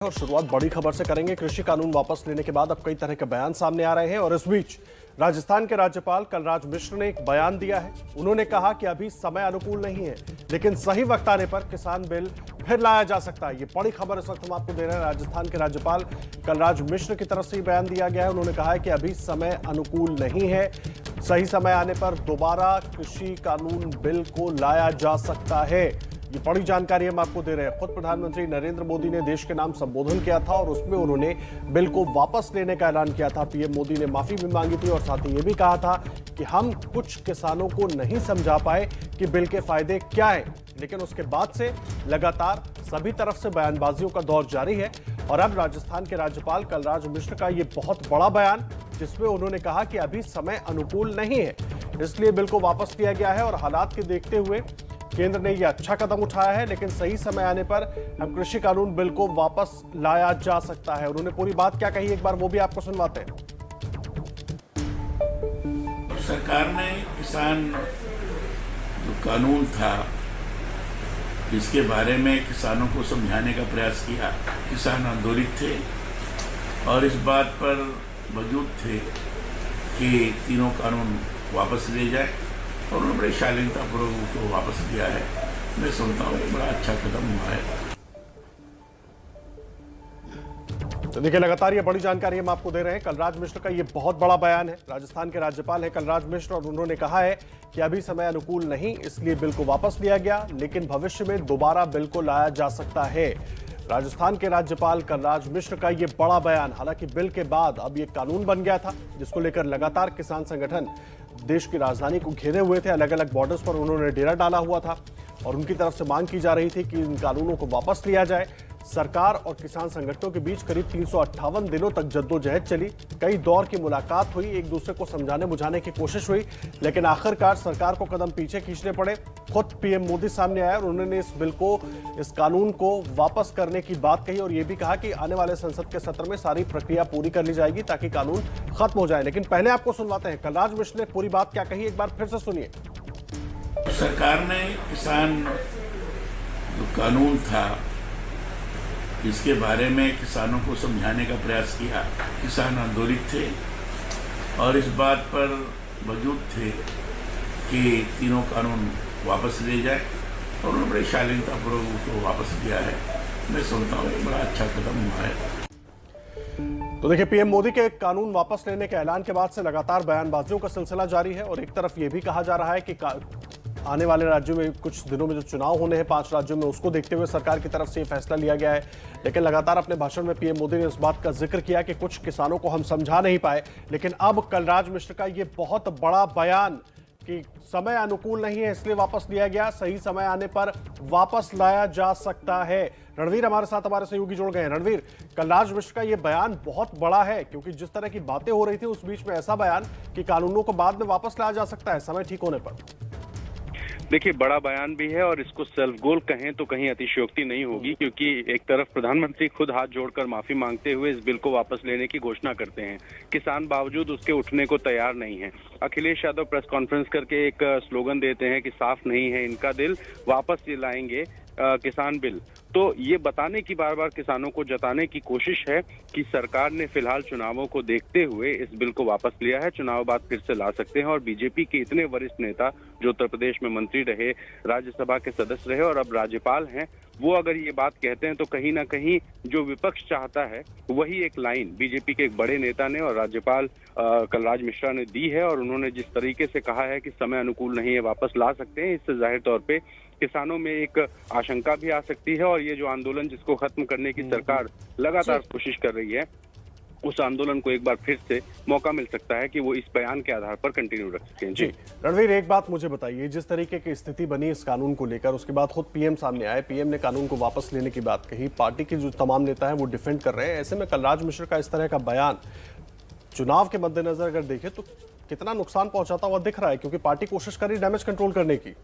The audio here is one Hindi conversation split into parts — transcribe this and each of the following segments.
और शुरुआत बड़ी खबर से करेंगे। कृषि कानून वापस लेने के बाद अब कई तरह के बयान सामने आ रहे हैं और इस बीच राजस्थान के राज्यपाल कलराज मिश्र ने एक बयान दिया है। उन्होंने कहा कि अभी समय अनुकूल नहीं है, लेकिन सही वक्त आने पर किसान बिल फिर लाया जा सकता है। ये बड़ी खबर इस वक्त हम आपको दे रहे हैं। राजस्थान के राज्यपाल कलराज मिश्र की तरफ से ये बयान दिया गया है। उन्होंने कहा है कि अभी समय अनुकूल नहीं है, सही समय आने पर दोबारा कृषि कानून बिल को लाया जा सकता है। ये बड़ी जानकारी हम आपको दे रहे हैं। खुद प्रधानमंत्री नरेंद्र मोदी ने देश के नाम संबोधन किया था और उसमें उन्होंने बिल को वापस लेने का ऐलान किया था। पीएम मोदी ने माफी भी मांगी थी और साथ ही ये भी कहा था कि हम कुछ किसानों को नहीं समझा पाए कि बिल के फायदे क्या हैं। लेकिन उसके बाद से लगातार सभी तरफ से बयानबाजियों का दौर जारी है और अब राजस्थान के राज्यपाल कलराज मिश्र का ये बहुत बड़ा बयान, जिसमें उन्होंने कहा कि अभी समय अनुकूल नहीं है, इसलिए बिल को वापस लिया गया है और हालात के देखते हुए केंद्र ने यह अच्छा कदम उठाया है, लेकिन सही समय आने पर हम कृषि कानून बिल को वापस लाया जा सकता है। उन्होंने पूरी बात क्या कही, एक बार वो भी आपको सुनवाते हैं। सरकार ने किसान जो कानून था इसके बारे में किसानों को समझाने का प्रयास किया। किसान आंदोलित थे और इस बात पर मौजूद थे कि तीनों कानून वापस लिए जाए और उन्होंने बड़ी शालीनतापूर्वक उसको वापस दिया है। मैं सुनता हूँ बड़ा अच्छा कदम हुआ है। तो देखिए, लगातार ये बड़ी जानकारी हम आपको दे रहे हैं। कलराज मिश्र का ये बहुत बड़ा बयान है। राजस्थान के राज्यपाल है कलराज मिश्र और उन्होंने कहा है कि अभी समय अनुकूल नहीं, इसलिए बिल को वापस लिया गया, लेकिन भविष्य में दोबारा बिल को लाया जा सकता है। राजस्थान के राज्यपाल कलराज मिश्र का ये बड़ा बयान। हालांकि बिल के बाद अब ये कानून बन गया था, जिसको लेकर लगातार किसान संगठन देश की राजधानी को घेरे हुए थे। अलग अलग बॉर्डर्स पर उन्होंने डेरा डाला हुआ था और उनकी तरफ से मांग की जा रही थी कि इन कानूनों को वापस लिया जाए। सरकार और किसान संगठनों के बीच करीब 358 दिनों तक जद्दोजहद चली। कई दौर की मुलाकात हुई, एक दूसरे को समझाने बुझाने की कोशिश हुई, लेकिन आखिरकार सरकार को कदम पीछे खींचने पड़े। खुद पीएम मोदी सामने आए और उन्होंने इस बिल को, इस कानून को वापस करने की बात कही और यह भी कहा कि आने वाले संसद के सत्र में सारी प्रक्रिया पूरी कर ली जाएगी ताकि कानून खत्म हो जाए। लेकिन पहले आपको सुनवाते हैं कलराज मिश्र ने पूरी बात क्या कही, एक बार फिर से सुनिए। सरकार ने किसान जो कानून था इसके बारे में किसानों को समझाने का प्रयास किया। किसान आंदोलित थे और इस बात पर मौजूद थे कि तीनों कानून वापस लिए जाए और उन्होंने बड़ी शालीनतापूर्वक उसको वापस दिया है। मैं सुनता हूँ बड़ा अच्छा कदम हुआ है। तो देखिए, पीएम मोदी के कानून वापस लेने के ऐलान के बाद से लगातार बयानबाजियों का सिलसिला जारी है और एक तरफ यह भी कहा जा रहा है कि आने वाले राज्यों में कुछ दिनों में जो चुनाव होने हैं 5 राज्यों में, उसको देखते हुए सरकार की तरफ से ये फैसला लिया गया है। लेकिन लगातार अपने भाषण में पीएम मोदी ने इस बात का जिक्र किया कि कुछ किसानों को हम समझा नहीं पाए। लेकिन अब कलराज मिश्र का ये बहुत बड़ा बयान कि समय अनुकूल नहीं है इसलिए वापस लिया गया, सही समय आने पर वापस लाया जा सकता है। रणवीर हमारे साथ, हमारे सहयोगी जुड़ गए हैं। रणवीर, कलराज मिश्र का ये बयान बहुत बड़ा है क्योंकि जिस तरह की बातें हो रही थी उस बीच में ऐसा बयान कि कानूनों को बाद में वापस लाया जा सकता है समय ठीक होने पर। देखिए, बड़ा बयान भी है और इसको सेल्फ गोल कहें तो कहीं अतिशयोक्ति नहीं होगी, क्योंकि एक तरफ प्रधानमंत्री खुद हाथ जोड़कर माफी मांगते हुए इस बिल को वापस लेने की घोषणा करते हैं। किसान बावजूद उसके उठने को तैयार नहीं है। अखिलेश यादव प्रेस कॉन्फ्रेंस करके एक स्लोगन देते हैं कि साफ नहीं है इनका दिल, वापस ये लाएंगे किसान बिल। तो ये बताने की, बार बार किसानों को जताने की कोशिश है कि सरकार ने फिलहाल चुनावों को देखते हुए इस बिल को वापस लिया है। चुनाव बाद फिर से ला सकते हैं और बीजेपी के इतने वरिष्ठ नेता जो उत्तर प्रदेश में मंत्री रहे, राज्यसभा के सदस्य रहे और अब राज्यपाल हैं, वो अगर ये बात कहते हैं तो कहीं ना कहीं जो विपक्ष चाहता है वही एक लाइन बीजेपी के एक बड़े नेता ने और राज्यपाल कलराज मिश्रा ने दी है। और उन्होंने जिस तरीके से कहा है कि समय अनुकूल नहीं है, वापस ला सकते हैं, इससे जाहिर तौर पे किसानों में एक आशंका भी आ सकती है और ये जो आंदोलन जिसको खत्म करने की सरकार लगातार कोशिश कर रही है, उस आंदोलन को एक बार फिर से मौका मिल सकता है कि वो इस बयान के आधार पर कंटिन्यू रख सकें। जी रणवीर, एक बात मुझे बताइए, जिस तरीके की स्थिति बनी इस कानून को लेकर, उसके बाद खुद पीएम सामने आए, पीएम ने कानून को वापस लेने की बात कही, पार्टी के जो तमाम नेता हैं वो डिफेंड कर रहे हैं। ऐसे में कलराज मिश्र का इस तरह का बयान चुनाव के मद्देनजर अगर देखें तो कितना नुकसान पहुंचाता हुआ दिख रहा है, क्योंकि पार्टी कोशिश कर रही डैमेज कंट्रोल करने की।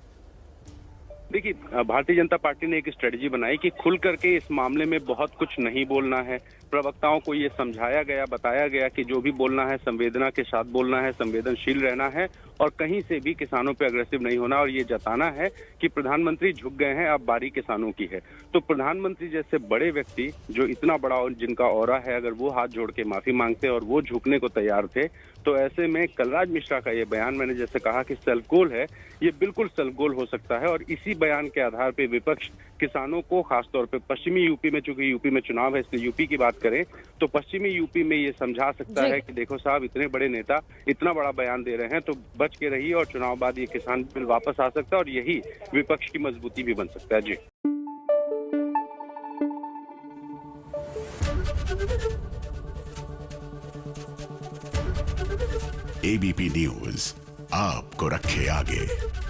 देखिए, भारतीय जनता पार्टी ने एक स्ट्रेटजी बनाई कि खुल करके इस मामले में बहुत कुछ नहीं बोलना है। प्रवक्ताओं को ये समझाया गया, बताया गया कि जो भी बोलना है संवेदना के साथ बोलना है, संवेदनशील रहना है और कहीं से भी किसानों पे अग्रेसिव नहीं होना और ये जताना है कि प्रधानमंत्री झुक गए हैं, अब बारी किसानों की है। तो प्रधानमंत्री जैसे बड़े व्यक्ति जो इतना बड़ा और जिनका ऑरा है, अगर वो हाथ जोड़ के माफी मांगते और वो झुकने को तैयार थे, तो ऐसे में कलराज मिश्रा का ये बयान, मैंने जैसे कहा कि सेल्फ गोल है, ये बिल्कुल सेल्फ गोल हो सकता है। और इसी बयान के आधार पे विपक्ष किसानों को, खासतौर पे पश्चिमी यूपी में, चूंकि यूपी में चुनाव है इसलिए यूपी की बात करें, तो पश्चिमी यूपी में ये समझा सकता है कि देखो साहब, इतने बड़े नेता इतना बड़ा बयान दे रहे हैं तो बच के रहिए और चुनाव बाद ये किसान बिल वापस आ सकता है और यही विपक्ष की मजबूती भी बन सकता है। जी। एबीपी न्यूज आपको रखे आगे।